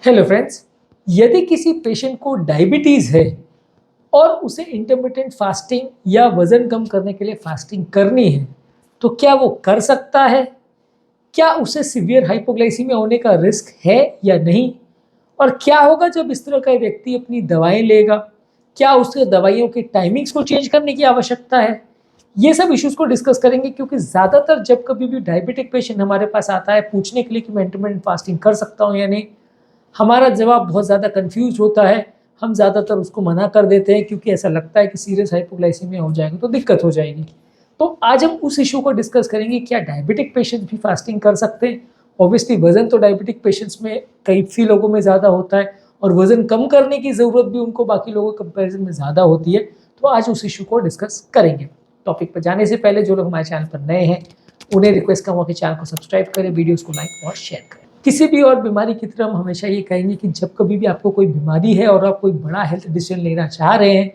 Hello friends, यदि किसी patient को डायबिटीज़ है और उसे इंटरमिटेंट फास्टिंग या वज़न कम करने के लिए फास्टिंग करनी है, तो क्या वो कर सकता है? क्या उसे सीवियर हाइपोग्लाइसीमिया होने का रिस्क है या नहीं? और क्या होगा जब इस तरह का व्यक्ति अपनी दवाएँ लेगा? क्या उसे दवाइयों की टाइमिंग्स को चेंज करने की आवश्यकता है? ये सब इश्यूज़ को डिस्कस करेंगे क्योंकि ज़्यादातर जब कभी भी डायबिटिक पेशेंट हमारे पास आता है पूछने के लिए कि मैं इंटरमिटेंट फास्टिंग कर सकता हूँ या नहीं, हमारा जवाब बहुत ज़्यादा कन्फ्यूज़ होता है। हम ज़्यादातर उसको मना कर देते हैं क्योंकि ऐसा लगता है कि सीरियस हाइपोग्लाइसीमिया हो जाएगा तो दिक्कत हो जाएगी। तो आज हम उस इश्यू को डिस्कस करेंगे, क्या डायबिटिक पेशेंट्स भी फास्टिंग कर सकते हैं? ऑब्वियसली वज़न तो डायबिटिक पेशेंट्स में कई लोगों में ज़्यादा होता है और वज़न कम करने की ज़रूरत भी उनको बाकी लोगों के कंपैरिज़न में ज़्यादा होती है। तो आज उस इश्यू को डिस्कस करेंगे। टॉपिक पर जाने से पहले जो लोग हमारे चैनल पर नए हैं, उन्हें रिक्वेस्ट करूँगा कि चैनल को सब्सक्राइब करें, वीडियोज़ को लाइक और शेयर करें। किसी भी और बीमारी की तरह हम हमेशा ये कहेंगे कि जब कभी भी आपको कोई बीमारी है और आप कोई बड़ा हेल्थ डिसीजन लेना चाह रहे हैं,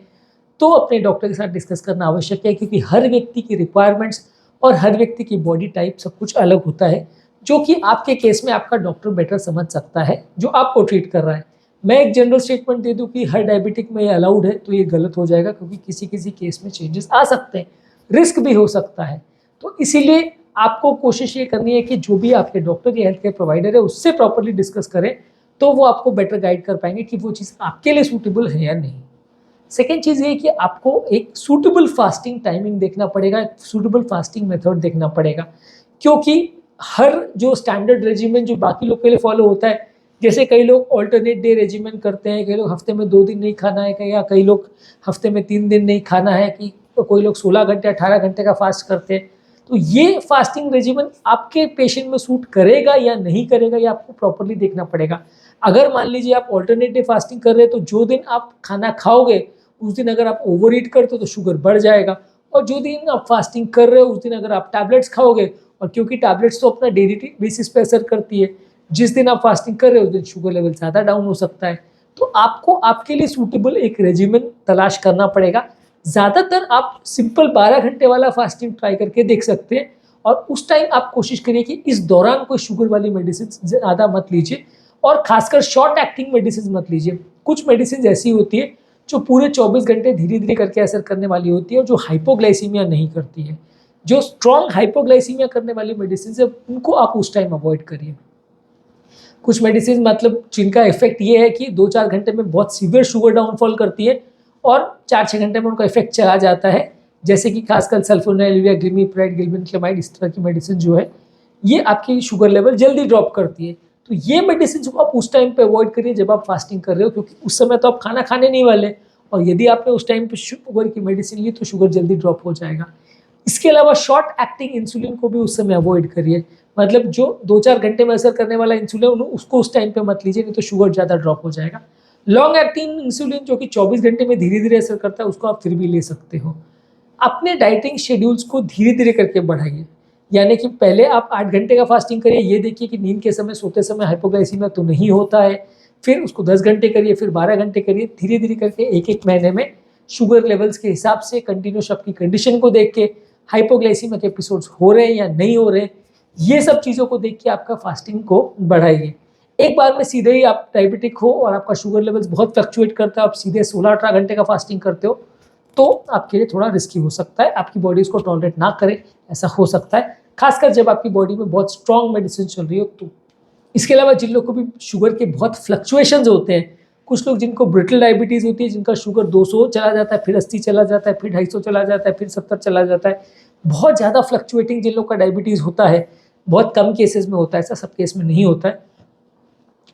तो अपने डॉक्टर के साथ डिस्कस करना आवश्यक है क्योंकि हर व्यक्ति की रिक्वायरमेंट्स और हर व्यक्ति की बॉडी टाइप सब कुछ अलग होता है, जो कि आपके केस में आपका डॉक्टर बेटर समझ सकता है, जो आपको ट्रीट कर रहा है। मैं एक जनरल स्टेटमेंट दे दूँ कि हर डायबिटिक में ये अलाउड है, तो ये गलत हो जाएगा क्योंकि किसी-किसी केस में चेंजेस आ सकते हैं, रिस्क भी हो सकता है। तो इसीलिए आपको कोशिश ये करनी है कि जो भी आपके डॉक्टर या हेल्थ केयर प्रोवाइडर है उससे प्रॉपर्ली डिस्कस करें, तो वो आपको बेटर गाइड कर पाएंगे कि वो चीज़ आपके लिए सूटेबल है या नहीं। सेकेंड चीज़ ये है कि आपको एक सूटेबल फास्टिंग टाइमिंग देखना पड़ेगा, एक सूटेबल फास्टिंग मेथड देखना पड़ेगा, क्योंकि हर जो स्टैंडर्ड रेजिमेंट जो बाकी लोग के लिए फॉलो होता है, जैसे कई लोग ऑल्टरनेट डे रेजिमेंट करते हैं, कई लोग हफ्ते में 2 दिन नहीं खाना है या कई लोग हफ्ते में 3 दिन नहीं खाना है, कि तो कोई लोग 16 घंटे 18 घंटे का फास्ट करते हैं। तो ये फास्टिंग रेजिमेंट आपके पेशेंट में सूट करेगा या नहीं करेगा, ये आपको प्रॉपर्ली देखना पड़ेगा। अगर मान लीजिए आप ऑल्टरनेट डे फास्टिंग कर रहे हैं, तो जो दिन आप खाना खाओगे उस दिन अगर आप ओवर ईट करते हो तो शुगर बढ़ जाएगा, और जो दिन आप फास्टिंग कर रहे हो उस दिन अगर आप टैबलेट्स खाओगे, और क्योंकि टैबलेट्स तो अपना डेली बेसिस पे असर करती है, जिस दिन आप फास्टिंग कर रहे हो उस दिन शुगर लेवल ज़्यादा डाउन हो सकता है। तो आपको आपके लिए सूटेबल एक रेजिमेंट तलाश करना पड़ेगा। ज़्यादातर आप सिंपल 12 घंटे वाला फास्टिंग ट्राई करके देख सकते हैं, और उस टाइम आप कोशिश करिए कि इस दौरान कोई शुगर वाली मेडिसिन ज़्यादा मत लीजिए, और खासकर शॉर्ट एक्टिंग मेडिसिन मत लीजिए। कुछ मेडिसिन ऐसी होती है जो पूरे 24 घंटे धीरे-धीरे करके असर करने वाली होती है और जो हाइपोग्लाइसीमिया नहीं करती है। जो स्ट्रॉन्ग हाइपोग्लाइसीमिया करने वाली मेडिसिन है, उनको आप उस टाइम अवॉइड करिए। कुछ मेडिसिन मतलब जिनका इफेक्ट ये है कि 2-4 घंटे में बहुत सीवियर शुगर डाउनफॉल करती है और 4-6 घंटे में उनका इफेक्ट चला जाता है, जैसे कि खासकर सल्फोनाइल, ग्लिमिप्राइड, गिल्बेनक्लेमाइड, इस तरह की मेडिसिन जो है, ये आपकी शुगर लेवल जल्दी ड्रॉप करती है। तो ये मेडिसिन को आप उस टाइम पे अवॉइड करिए जब आप फास्टिंग कर रहे हो, क्योंकि उस समय तो आप खाना खाने नहीं वाले, और यदि आपने उस टाइम पे शुगर की मेडिसिन ली तो शुगर जल्दी ड्रॉप हो जाएगा। इसके अलावा शॉर्ट एक्टिंग इंसुलिन को भी उस समय अवॉइड करिए, मतलब जो 2-4 घंटे में असर करने वाला इंसुलिन उसको उस टाइम पे मत लीजिए, नहीं तो शुगर ज़्यादा ड्रॉप हो जाएगा। लॉन्ग एक्टिंग इंसुलिन जो कि 24 घंटे में धीरे-धीरे असर करता है, उसको आप फिर भी ले सकते हो। अपने डाइटिंग शेड्यूल्स को धीरे-धीरे करके बढ़ाइए, यानी कि पहले आप 8 घंटे का फास्टिंग करिए, ये देखिए कि नींद के समय, सोते समय हाइपोग्लाइसीमिया तो नहीं होता है। फिर उसको 10 घंटे करिए, फिर 12 घंटे करिए, धीरे-धीरे करके 1-1 महीने में शुगर लेवल्स के हिसाब से कंटिन्यूअस आपकी कंडीशन को देख के हाइपोग्लाइसीमिया के एपिसोड्स हो रहे हैं या नहीं हो रहे हैं, ये सब चीज़ों को देख के आपका फास्टिंग को बढ़ाइए। एक बार में सीधे ही आप डायबिटिक हो और आपका शुगर लेवल्स बहुत फ्लक्चुएट करता है, आप सीधे 16-18 घंटे का फास्टिंग करते हो, तो आपके लिए थोड़ा रिस्की हो सकता है, आपकी बॉडी इसको टॉलरेट ना करे, ऐसा हो सकता है, खासकर जब आपकी बॉडी में बहुत स्ट्रॉन्ग मेडिसिन चल रही हो तो। इसके अलावा जिन लोगों को भी शुगर के बहुत फ्लक्चुएशंस होते हैं, कुछ लोग जिनको ब्रिटल डायबिटीज़ होती है, जिनका शुगर 200 चला जाता है, फिर 80 चला जाता है, फिर 250 चला जाता है, फिर 70 चला जाता है, बहुत ज़्यादा फ्लक्चुएटिंग जिन लोग का डायबिटीज़ होता है, बहुत कम केसेस में होता है, ऐसा सब केस में नहीं होता है,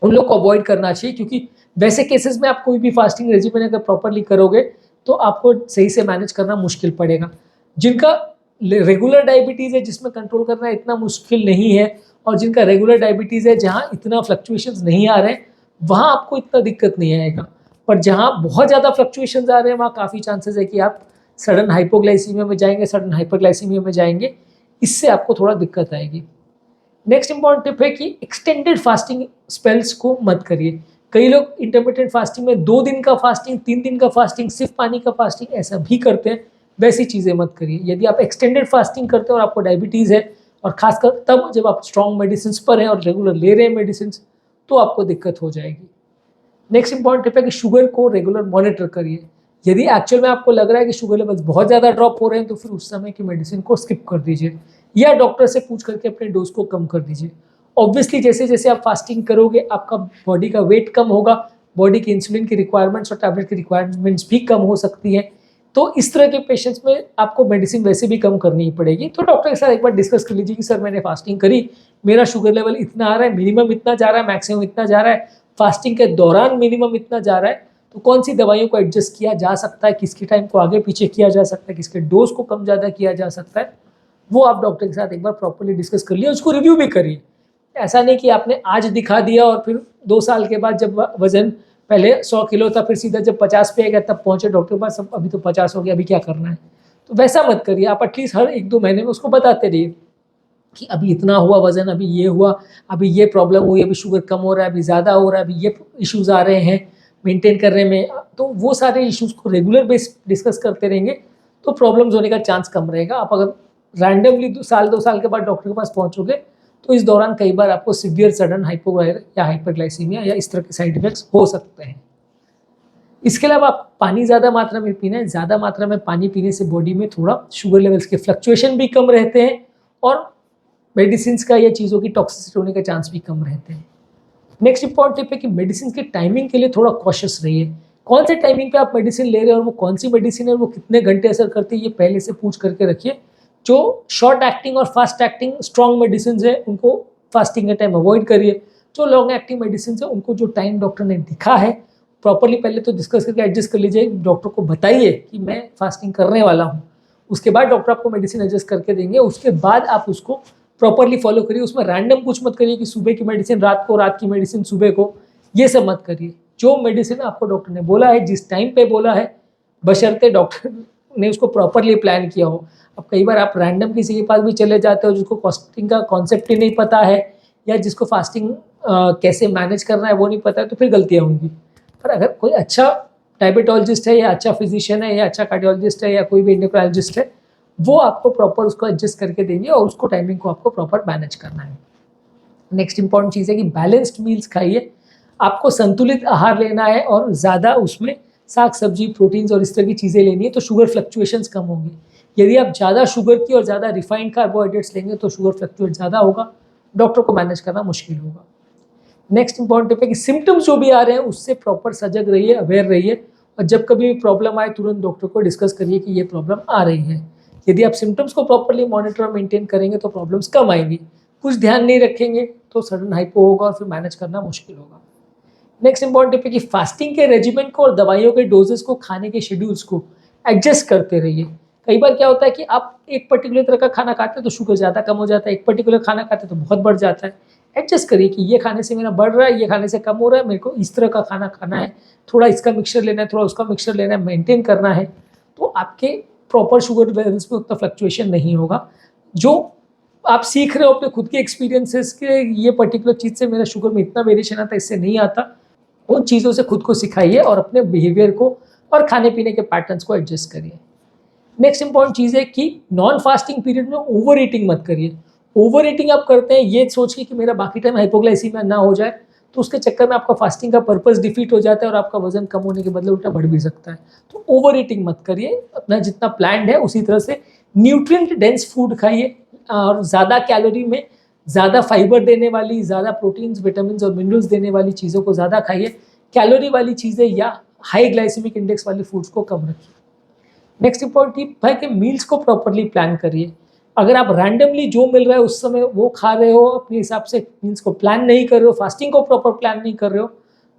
उन लोग को अवॉइड करना चाहिए, क्योंकि वैसे केसेस में आप कोई भी फास्टिंग रेजिमेन अगर प्रॉपर्ली करोगे तो आपको सही से मैनेज करना मुश्किल पड़ेगा। जिनका रेगुलर डायबिटीज़ है, जिसमें कंट्रोल करना इतना मुश्किल नहीं है, और जिनका रेगुलर डायबिटीज़ है जहाँ इतना फ्लक्चुएशंस नहीं आ रहे हैं, वहाँ आपको इतना दिक्कत नहीं आएगा। पर जहाँ बहुत ज़्यादा फ्लक्चुएशंस आ रहे हैं, वहाँ काफ़ी चांसेस है कि आप सडन हाइपोग्लाइसीमिया में जाएंगे, सडन हाइपरग्लाइसीमिया में जाएंगे, इससे आपको थोड़ा दिक्कत आएगी। नेक्स्ट इंपॉर्टेंट टिप है कि एक्सटेंडेड फास्टिंग स्पेल्स को मत करिए। कई लोग इंटरमिटेंट फास्टिंग में 2 दिन का फास्टिंग, 3 दिन का फास्टिंग, सिर्फ पानी का फास्टिंग, ऐसा भी करते हैं, वैसी चीज़ें मत करिए। यदि आप एक्सटेंडेड फास्टिंग करते हैं और आपको डायबिटीज़ है, और खासकर तब जब आप स्ट्रॉन्ग मेडिसिन पर हैं और रेगुलर ले रहे हैं मेडिसिन, तो आपको दिक्कत हो जाएगी। नेक्स्ट इंपॉर्टेंट टिप है कि शुगर को रेगुलर मॉनिटर करिए। यदि एक्चुअल में आपको लग रहा है कि शुगर लेवल्स बहुत ज़्यादा ड्रॉप हो रहे हैं तो फिर उस समय की मेडिसिन को स्किप कर दीजिए या डॉक्टर से पूछ करके अपने डोज को कम कर दीजिए। ऑब्वियसली जैसे जैसे आप फास्टिंग करोगे आपका बॉडी का वेट कम होगा, बॉडी की इंसुलिन की रिक्वायरमेंट्स और टैबलेट की रिक्वायरमेंट्स भी कम हो सकती है। तो इस तरह के पेशेंट्स में आपको मेडिसिन वैसे भी कम करनी ही पड़ेगी। तो डॉक्टर के साथ एक बार डिस्कस कर लीजिए कि सर मैंने फास्टिंग करी, मेरा शुगर लेवल इतना आ रहा है, मिनिमम इतना जा रहा है, मैक्सिमम इतना जा रहा है, फास्टिंग के दौरान मिनिमम इतना जा रहा है, तो कौन सी दवाइयों को एडजस्ट किया जा सकता है, किसकी टाइम को आगे पीछे किया जा सकता है, किसके डोज को कम ज़्यादा किया जा सकता है, वो आप डॉक्टर के साथ एक बार प्रॉपर्ली डिस्कस कर लिए, उसको रिव्यू भी करिए। ऐसा नहीं कि आपने आज दिखा दिया और फिर 2 साल के बाद जब वजन पहले 100 किलो था फिर सीधा जब 50 पे आ गया तब पहुंचे डॉक्टर के पास, अब अभी तो 50 हो गया, अभी क्या करना है। तो वैसा मत करिए, आप एटलीस्ट हर 1-2 महीने में उसको बताते रहिए कि अभी इतना हुआ वजन, अभी ये हुआ, अभी ये प्रॉब्लम हुई, अभी शुगर कम हो रहा है, अभी ज़्यादा हो रहा है, अभी ये इश्यूज़ आ रहे हैं मेंटेन करने में। तो वो सारे इश्यूज़ को रेगुलर बेस डिस्कस करते रहेंगे तो प्रॉब्लम्स होने का चांस कम रहेगा। आप अगर रैंडमली 2 साल के बाद डॉक्टर के पास पहुँचोगे तो इस दौरान कई बार आपको सीवियर सडन हाइपोग्लाइकेमिया या हाइपरग्लाइसीमिया या इस तरह के साइड इफेक्ट्स हो सकते हैं। इसके अलावा आप पानी ज़्यादा मात्रा में पीना है। ज़्यादा मात्रा में पानी पीने से बॉडी में थोड़ा शुगर लेवल्स के फ्लक्चुएशन भी कम रहते हैं और मेडिसिन का या चीज़ों की टॉक्सिसिटी होने के चांस भी कम रहते हैं। नेक्स्ट इंपॉर्टेंट टिप है कि मेडिसिन की टाइमिंग के लिए थोड़ा कॉशियस रहिए। कौन से टाइमिंग पे आप मेडिसिन ले रहे हैं और वो कौन सी मेडिसिन है, वो कितने घंटे असर करती है, ये पहले से पूछ करके रखिए। जो शॉर्ट एक्टिंग और फास्ट एक्टिंग स्ट्रॉन्ग मेडिसिन है उनको फास्टिंग के टाइम अवॉइड करिए। जो लॉन्ग एक्टिंग मेडिसिन है उनको जो टाइम डॉक्टर ने लिखा है प्रॉपरली पहले तो डिस्कस करके एडजस्ट कर लीजिए। डॉक्टर को बताइए कि मैं फास्टिंग करने वाला हूँ, उसके बाद डॉक्टर आपको मेडिसिन एडजस्ट करके देंगे, उसके बाद आप उसको प्रॉपरली फॉलो करिए। उसमें रैंडम कुछ मत करिए कि सुबह की मेडिसिन रात को, रात की मेडिसिन सुबह को, ये सब मत करिए। जो मेडिसिन आपको डॉक्टर ने बोला है, जिस टाइम पे बोला है, बशर्ते डॉक्टर ने उसको प्रॉपरली प्लान किया हो। अब कई बार आप रैंडम किसी के पास भी चले जाते हो जिसको फास्टिंग का कॉन्सेप्ट ही नहीं पता है या जिसको फास्टिंग कैसे मैनेज करना है वो नहीं पता है, तो फिर गलतियाँ होंगी। पर अगर कोई अच्छा डायबिटोलॉजिस्ट है या अच्छा फिजिशियन है या अच्छा कार्डियोलॉजिस्ट है या कोई भी एंडोक्राइनोलॉजिस्ट है, वो आपको प्रॉपर उसको एडजस्ट करके देंगे और उसको टाइमिंग को आपको प्रॉपर मैनेज करना है। नेक्स्ट इंपॉर्टेंट चीज़ है कि बैलेंस्ड मील्स खाइए। आपको संतुलित आहार लेना है और ज़्यादा उसमें साग सब्जी, प्रोटीन्स और इस तरह की चीज़ें लेनी है तो शुगर फ्लक्चुएशंस कम होंगे। यदि आप ज़्यादा शुगर की और ज़्यादा रिफाइंड कार्बोहाइड्रेट्स लेंगे तो शुगर फ्लक्चुएट ज़्यादा होगा, डॉक्टर को मैनेज करना मुश्किल होगा। नेक्स्ट इंपॉर्टेंट टिप है कि सिम्टम्स जो भी आ रहे हैं उससे प्रॉपर सजग रहिए, अवेयर रहिए और जब कभी भी प्रॉब्लम आए तुरंत डॉक्टर को डिस्कस करिए कि ये प्रॉब्लम आ रही है। यदि आप सिम्टम्स को प्रॉपरली मॉनिटर और मेंटेन करेंगे तो प्रॉब्लम्स कम आएंगी। कुछ ध्यान नहीं रखेंगे तो सडन हाइपो होगा और फिर मैनेज करना मुश्किल होगा। नेक्स्ट इंपॉर्टेंट टिप है कि फास्टिंग के रेजिमेंट को और दवाइयों के डोजेस को, खाने के शेड्यूल्स को एडजस्ट करते रहिए। कई बार क्या होता है कि आप एक पर्टिकुलर तरह का खाना खाते हैं तो शुगर ज़्यादा कम हो जाता है, एक पर्टिकुलर खाना खाते हैं तो बहुत बढ़ जाता है। एडजस्ट करिए कि ये खाने से मेरा बढ़ रहा है, ये खाने से कम हो रहा है, मेरे को इस तरह का खाना खाना है, थोड़ा इसका मिक्सचर लेना है, थोड़ा उसका मिक्सचर लेना है, मेंटेन करना है, तो आपके प्रॉपर शुगर लेवल्स में उतना फ्लक्चुएशन नहीं होगा। जो आप सीख रहे हो अपने खुद के एक्सपीरियंसेस के, ये पर्टिकुलर चीज़ से मेरा शुगर में इतना वेरिएशन आता है, इससे नहीं आता, उन चीज़ों से खुद को सिखाइए और अपने बिहेवियर को और खाने पीने के पैटर्न्स को एडजस्ट करिए। नेक्स्ट इंपॉर्टेंट चीज़ है कि नॉन फास्टिंग पीरियड में ओवर ईटिंग मत करिए। ओवर ईटिंग आप करते हैं ये सोच के कि मेरा बाकी टाइम हाइपोग्लाइसीमिया ना हो जाए, तो उसके चक्कर में आपका फास्टिंग का पर्पस डिफीट हो जाता है और आपका वजन कम होने के बदले उल्टा बढ़ भी सकता है। तो ओवर ईटिंग मत करिए, अपना जितना प्लान्ड है उसी तरह से न्यूट्रिएंट डेंस फूड खाइए और ज़्यादा कैलोरी में ज़्यादा फाइबर देने वाली, ज़्यादा प्रोटीन्स, विटामिन और मिनरल्स देने वाली चीज़ों को ज़्यादा खाइए। कैलोरी वाली चीज़ें या हाई ग्लाइसेमिक इंडेक्स वाली फूड्स को कम रखिए। नेक्स्ट इंपॉर्टेंट टिप है कि मील्स को प्रॉपरली प्लान करिए। अगर आप रैंडमली जो मिल रहा है उस समय वो खा रहे हो, अपने हिसाब से मील्स को प्लान नहीं कर रहे हो, फास्टिंग को प्रॉपर प्लान नहीं कर रहे हो,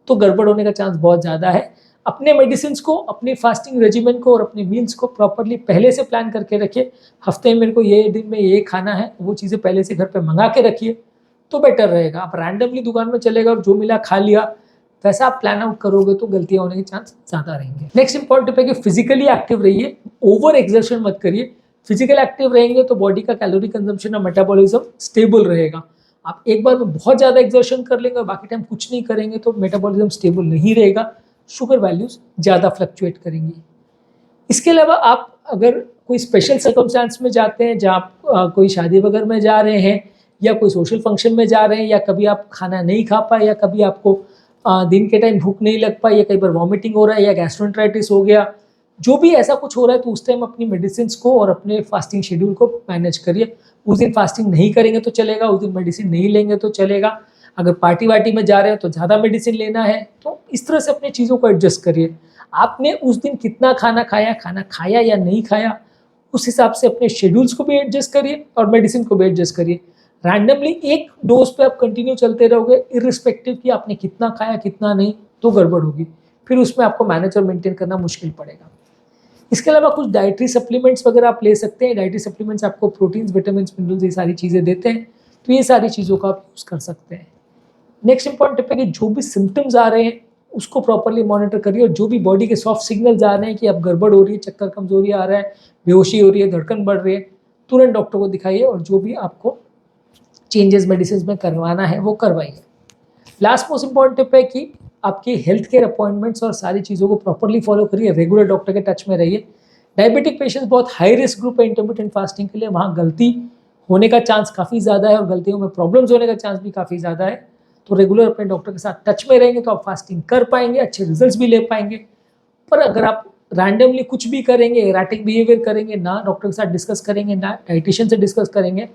तो गड़बड़ होने का चांस बहुत ज़्यादा है। अपने मेडिसिन को, अपने फास्टिंग रेजिमेंट को और अपने मील्स को प्रॉपरली पहले से प्लान करके रखिए। हफ्ते में मेरे को ये दिन में ये खाना है, वो चीज़ें पहले से घर पे मंगा के रखिए तो बेटर रहेगा। आप रैंडमली दुकान में चलेगा और जो मिला खा लिया, वैसा आप प्लान आउट करोगे तो गलतियां होने के चांस ज़्यादा रहेंगे। नेक्स्ट इंपॉर्टेंट टिप है कि फिजिकली एक्टिव रहिए, ओवर एक्सर्शन मत करिए। फिजिकल एक्टिव रहेंगे तो बॉडी का कैलोरी कंजम्पशन और मेटाबॉलिज्म स्टेबल रहेगा। आप एक बार में बहुत ज़्यादा एक्सर्शन कर लेंगे और बाकी टाइम कुछ नहीं करेंगे तो मेटाबॉलिज्म स्टेबल नहीं रहेगा, शुगर वैल्यूज ज़्यादा फ्लक्चुएट करेंगी। इसके अलावा आप अगर कोई स्पेशल सर्कमस्टांस में जाते हैं, जहाँ आप कोई शादी वगैरह में जा रहे हैं या कोई सोशल फंक्शन में जा रहे हैं, या कभी आप खाना नहीं खा पाए, या कभी आपको दिन के टाइम भूख नहीं लग पाई, या कई बार वॉमिटिंग हो रहा है, या गैस्ट्रोएंटेराइटिस हो गया, जो भी ऐसा कुछ हो रहा है, तो उस टाइम अपनी मेडिसिन को और अपने फास्टिंग शेड्यूल को मैनेज करिए। उस दिन फास्टिंग नहीं करेंगे तो चलेगा, उस दिन मेडिसिन नहीं लेंगे तो चलेगा। अगर पार्टी वार्टी में जा रहे हैं तो ज़्यादा मेडिसिन लेना है, तो इस तरह से अपनी चीज़ों को एडजस्ट करिए। आपने उस दिन कितना खाना खाया या नहीं खाया, उस हिसाब से अपने शेड्यूल्स को भी एडजस्ट करिए और मेडिसिन को भी एडजस्ट करिए। रैंडमली एक डोज पे आप कंटिन्यू चलते रहोगे, इरिस्पेक्टिव कि आपने कितना खाया कितना नहीं, तो गड़बड़ होगी, फिर उसमें आपको मैनेज और मेंटेन करना मुश्किल पड़ेगा। इसके अलावा कुछ डाइटरी सप्लीमेंट्स वगैरह आप ले सकते हैं। डाइटरी सप्लीमेंट्स आपको प्रोटीन्स, विटामिन, मिनरल्स, ये सारी चीज़ें देते हैं, तो ये सारी चीज़ों का आप यूज़ कर सकते हैं। नेक्स्ट इंपॉर्टेंट टिप है कि जो भी सिम्टम्स आ रहे हैं उसको प्रॉपरली मॉनिटर करिए, और जो भी बॉडी के सॉफ्ट सिग्नल्स आ रहे हैं कि अब गड़बड़ हो रही है, चक्कर कमजोरी आ रहा है, बेहोशी हो रही है, धड़कन बढ़ रही है, तुरंत डॉक्टर को दिखाइए और जो भी आपको चेंजेस मेडिसिन में करवाना है वो करवाइए। लास्ट मोस्ट इंपॉर्टेंट टिप है कि आपकी हेल्थ केयर अपॉइंटमेंट्स और सारी चीज़ों को प्रॉपरली फॉलो करिए, रेगुलर डॉक्टर के टच में रहिए। डायबिटिक पेशेंट्स बहुत हाई रिस्क ग्रुप है इंटरमिटेंट फास्टिंग के लिए, वहाँ गलती होने का चांस काफ़ी ज़्यादा है और गलतियों में प्रॉब्लम्स होने का चांस भी काफ़ी ज़्यादा है। तो रेगुलर अपने डॉक्टर के साथ टच में रहेंगे तो आप फास्टिंग कर पाएंगे, अच्छे रिजल्ट्स भी ले पाएंगे। पर अगर आप रैंडमली कुछ भी करेंगे, एराटिक बिहेवियर करेंगे, ना डॉक्टर के साथ डिस्कस करेंगे, ना डाइटिशियन से डिस्कस करेंगे,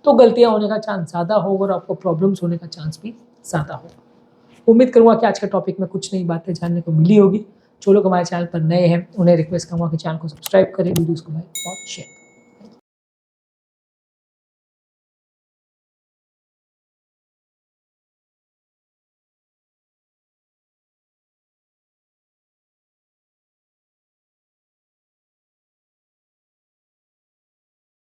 तो गलतियां होने का चांस ज़्यादा होगा और आपको प्रॉब्लम्स होने का चांस भी ज़्यादा होगा। उम्मीद करूँगा कि आज के टॉपिक में कुछ नई बातें जानने को मिली होगी। जो लोग हमारे चैनल पर नए हैं उन्हें रिक्वेस्ट करूँगा कि चैनल को सब्सक्राइब करें, वीडियोज़ को लाइक और शेयर।